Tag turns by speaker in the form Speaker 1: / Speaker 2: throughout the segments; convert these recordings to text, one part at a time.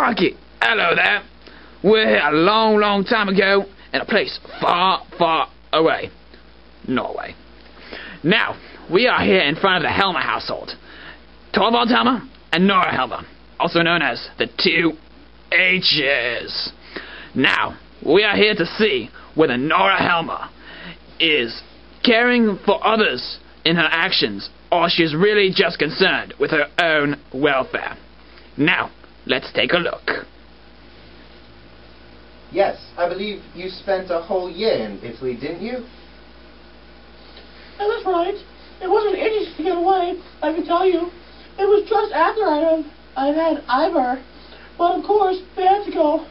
Speaker 1: Crikey, hello there. We're here a long, long time ago in a place far, far away. Norway. Now, we are here in front of the Helmer household. Torvald Helmer and Nora Helmer, also known as the two H's. Now, we are here to see whether Nora Helmer is caring for others in her actions, or she's really just concerned with her own welfare. Now, let's take a look.
Speaker 2: Yes, I believe you spent a whole year in Italy, didn't you?
Speaker 3: Yeah, that's right. It wasn't easy to get away, I can tell you. It was just after I'd had Ivar. But of course, we had to go.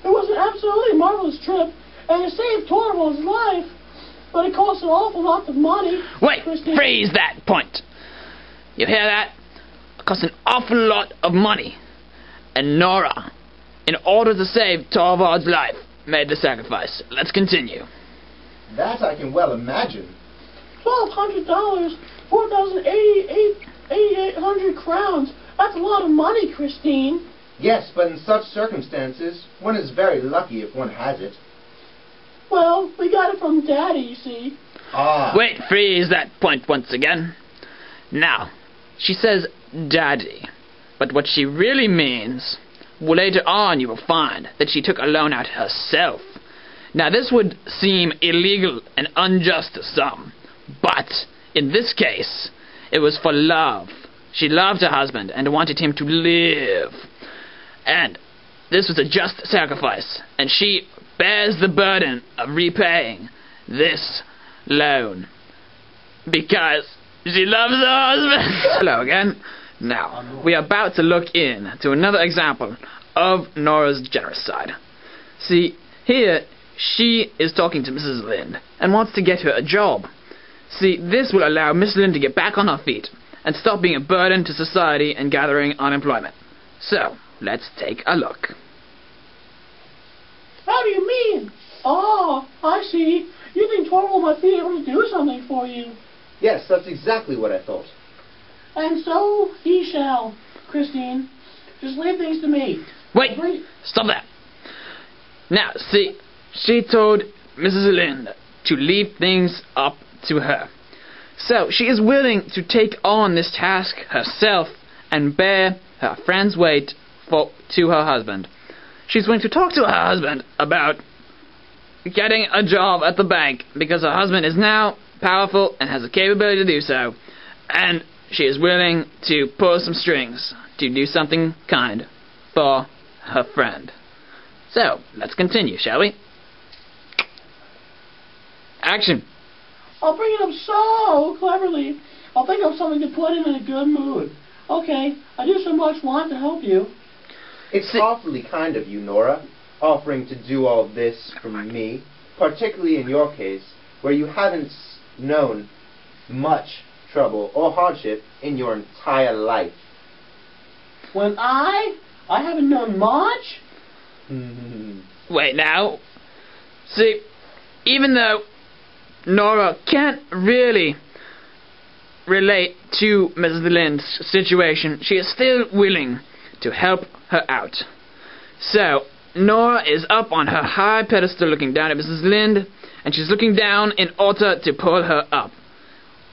Speaker 3: It was an absolutely marvelous trip, and it saved Torvald's life. But it cost an awful lot of money.
Speaker 1: Wait,
Speaker 3: Christine.
Speaker 1: freeze that point. You hear that? It cost an awful lot of money. And Nora, in order to save Torvald's life, made the sacrifice. Let's continue.
Speaker 2: That I can well imagine.
Speaker 3: $1,200, 4,800 crowns. That's a lot of money, Christine.
Speaker 2: Yes, but in such circumstances, one is very lucky if one has it.
Speaker 3: Well, we got it from Daddy, you see.
Speaker 2: Ah.
Speaker 1: Wait, freeze that point once again. Now, she says Daddy, but what she really means, well, later on you will find that she took a loan out herself. Now, this would seem illegal and unjust to some, but in this case, it was for love. She loved her husband and wanted him to live. And this was a just sacrifice, and she bears the burden of repaying this loan because she loves her husband. Hello again. Now, we are about to look in to another example of Nora's generous side. See, here she is talking to Mrs. Lind and wants to get her a job. See, this will allow Miss Lind to get back on her feet and stop being a burden to society and gathering unemployment. So, let's take a look.
Speaker 3: How do you mean? Oh, I see. You think Torvald might be able to do something for you.
Speaker 2: Yes, that's exactly what I thought.
Speaker 3: And so he shall, Christine. Just leave things to me.
Speaker 1: Wait! Stop that! Now, see, she told Mrs. Lind to leave things up to her. So, she is willing to take on this task herself and bear her friend's weight to her husband. She's willing to talk to her husband about getting a job at the bank because her husband is now powerful and has the capability to do so, and she is willing to pull some strings to do something kind for her friend. So, let's continue, shall we? Action!
Speaker 3: I'll bring it up so cleverly. I'll think of something to put him in a good mood. Okay, I do so much want to help you.
Speaker 2: It's awfully kind of you, Nora, offering to do all this for me, particularly in your case, where you haven't known much trouble or hardship in your entire life.
Speaker 3: When I haven't known much?
Speaker 1: Wait now. See, even though Nora can't really relate to Mrs. Lind's situation, she is still willing to help her out. So, Nora is up on her high pedestal looking down at Mrs. Lind, and she's looking down in order to pull her up,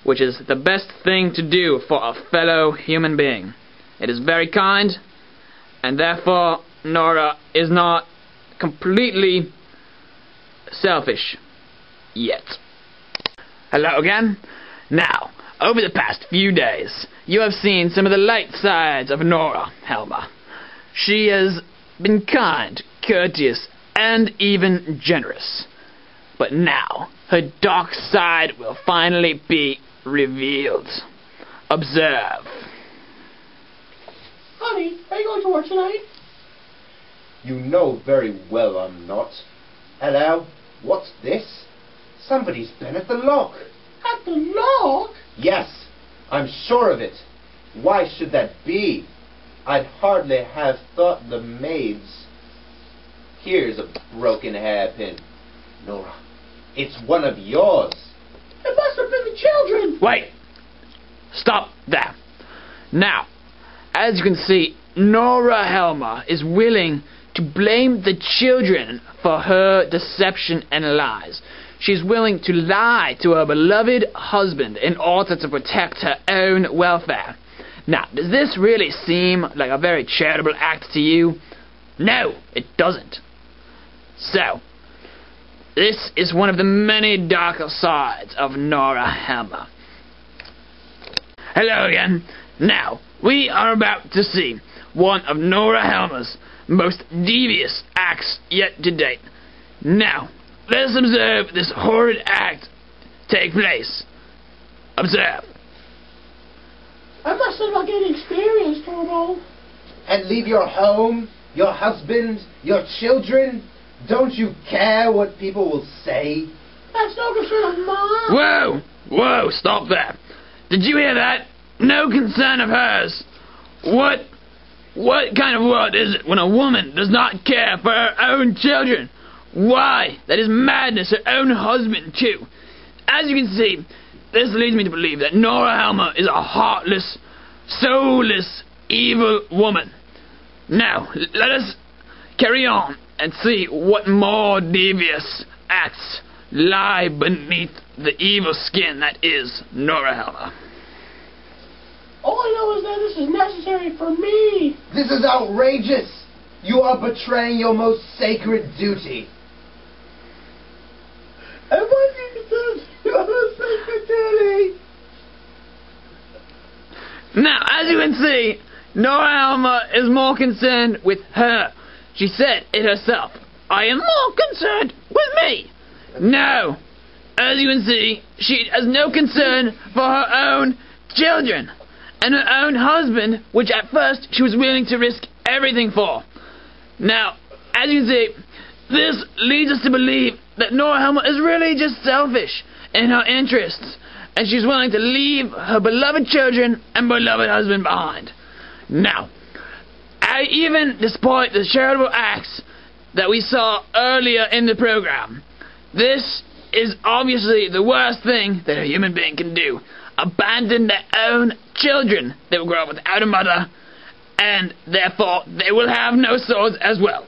Speaker 1: which is the best thing to do for a fellow human being. It is very kind, and therefore Nora is not completely selfish yet. Hello again. Now, over the past few days, you have seen some of the light sides of Nora Helmer. She has been kind, courteous, and even generous. But now, her dark side will finally be revealed. Observe.
Speaker 3: Honey, are you going to work tonight?
Speaker 2: You know very well I'm not. Hello? What's this? Somebody's been at the lock.
Speaker 3: At the lock?
Speaker 2: Yes, I'm sure of it. Why should that be? I'd hardly have thought the maids. Here's a broken hairpin. Nora, it's one of yours.
Speaker 3: It must have been the children.
Speaker 1: Wait! Stop there. Now, as you can see, Nora Helmer is willing to blame the children for her deception and lies. She's willing to lie to her beloved husband in order to protect her own welfare. Now, does this really seem like a very charitable act to you? No, it doesn't. So, this is one of the many darker sides of Nora Helmer. Hello again. Now, we are about to see one of Nora Helmer's most devious acts yet to date. Now, let's observe this horrid act take place. Observe.
Speaker 3: I must have not gained experience, Torbo.
Speaker 2: And leave your home, your husband, your children? Don't you care what people will say?
Speaker 3: That's no concern of mine.
Speaker 1: Whoa! Whoa, stop there. Did you hear that? No concern of hers. What kind of world is it when a woman does not care for her own children? Why? That is madness. Her own husband, too. As you can see, this leads me to believe that Nora Helmer is a heartless, soulless, evil woman. Now, let us carry on and see what more devious acts lie beneath the evil skin that is Nora Helmer.
Speaker 3: All I know is that this is necessary for me.
Speaker 2: This is outrageous! You are betraying your most sacred duty.
Speaker 3: And what is your most sacred duty?
Speaker 1: Now, as you can see, Nora Helmer is more concerned with her. She said it herself. I am more concerned with me. No. As you can see, she has no concern for her own children and her own husband, which at first she was willing to risk everything for. Now, as you can see, this leads us to believe that Nora Helmer is really just selfish in her interests, and she's willing to leave her beloved children and beloved husband behind. Now, even despite the charitable acts that we saw earlier in the program, this is obviously the worst thing that a human being can do. Abandon their own children. They will grow up without a mother, and therefore they will have no swords as well.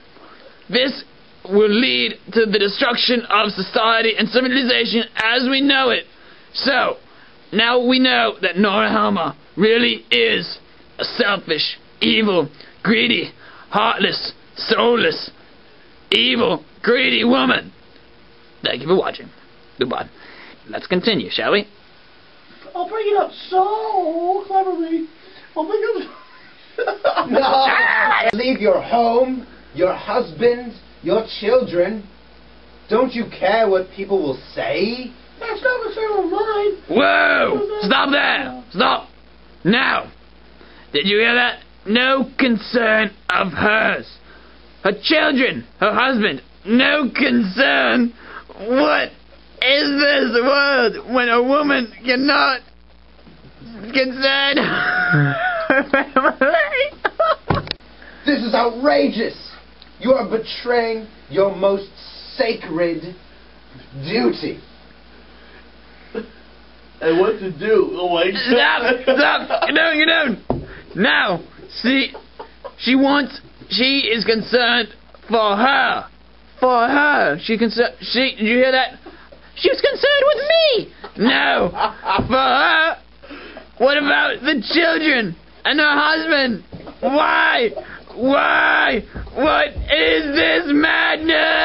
Speaker 1: This will lead to the destruction of society and civilization as we know it. So, now we know that Nora Helmer really is a selfish, evil, greedy, heartless, soulless, evil, greedy woman. Thank you for watching. Goodbye. Let's continue, shall we?
Speaker 3: I'll bring it up so cleverly. I'll bring it up.
Speaker 2: No! Leave your home, your husband, your children. Don't you care what people will say?
Speaker 3: That's no concern of mine.
Speaker 1: Whoa! Stop there! Stop! Now! Did you hear that? No concern of hers. Her children, her husband, no concern. What is this world when a woman cannot concern her family?
Speaker 2: This is outrageous! You are betraying your most sacred duty.
Speaker 3: And what to do? Oh, wait.
Speaker 1: Stop! You don't! Now, see, she is concerned for her. For her. Did you hear that? She was concerned with me! No! For her! What about the children? And her husband? Why? Why? What is this madness?